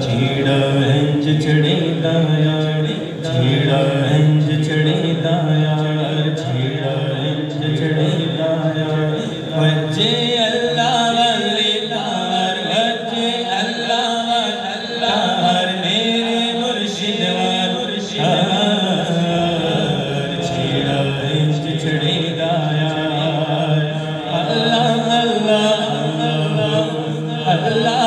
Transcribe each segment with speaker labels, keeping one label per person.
Speaker 1: छेड़ा इंज चढ़े दायार, छेड़ा इंज चढ़े दायार, छेड़ा इंज चढ़े दायार। वजे अल्लाह वाले तार, वजे अल्लाह वाले तार, मेरे मुर्शिद मुर्शिदार। छेड़ा इंज चढ़े दायार। अल्लाह अल्लाह अल्लाह अल्लाह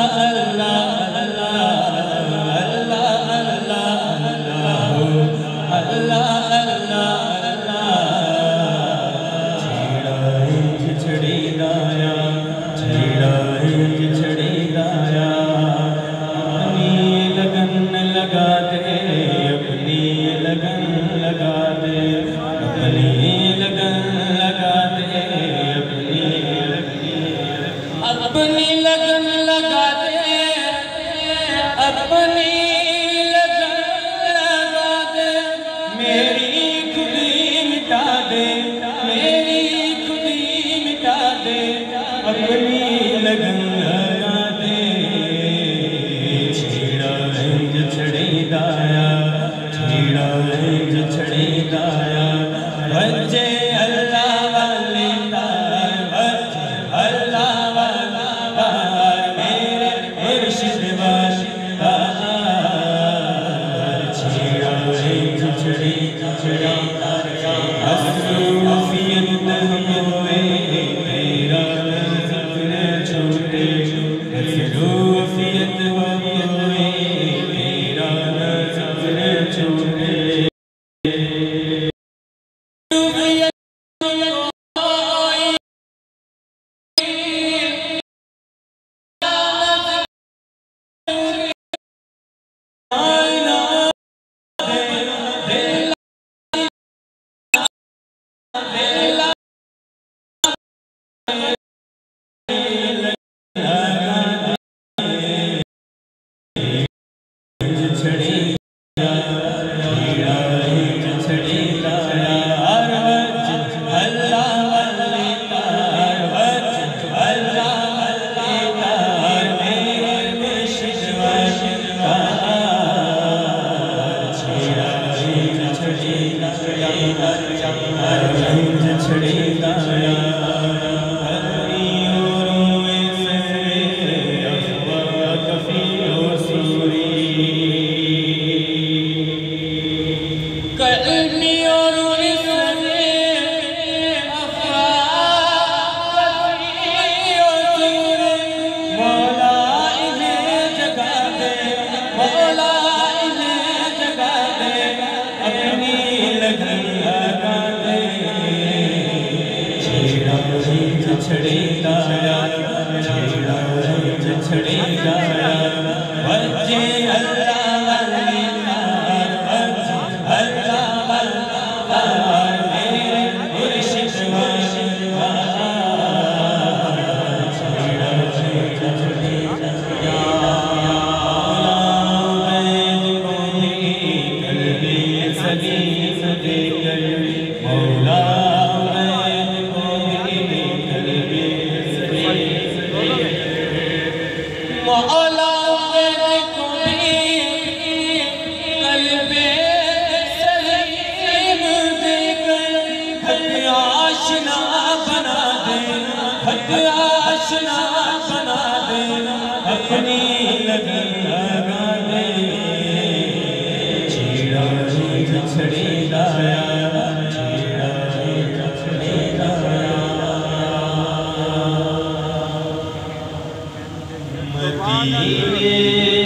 Speaker 1: अपनी लगन लगा दे, अपनी लगन लगा दे, मेरी खुदी मिटा दे, मेरी खुदी मिटा दे, अपनी लगन लगा दे। छेड़ा इंज चढ़े दाया, छेड़ा इंज चढ़े दाया। वजे अल्लाह वाले तार, वजे अल्लाह वाला तार, मेरे मुर्शिद वाशिदार। छेड़ा इंज चढ़े चढ़े असरूफियत होए, तेरा ज़िक्र छूटे, असरूफियत होए, तेरा ज़िक्र छूटे। छड़े दाया, छेड़ा इंज छड़े दाया। वजे अल्लाह वाले तार, वजे अल्लाह वाले तार, मेरे मुर्शिद वाशिदार। छेड़ा इंज छड़े दाया। कल्बे सलीम देकर मौला मौला को भी कल्बे सलीम देकर हक आशना बना दे, हक आशना बना दे, अपनी लगन लगा दे। छेड़ा इंज छड़े दाया, छेड़ा इंज छड़े दाया। मदीने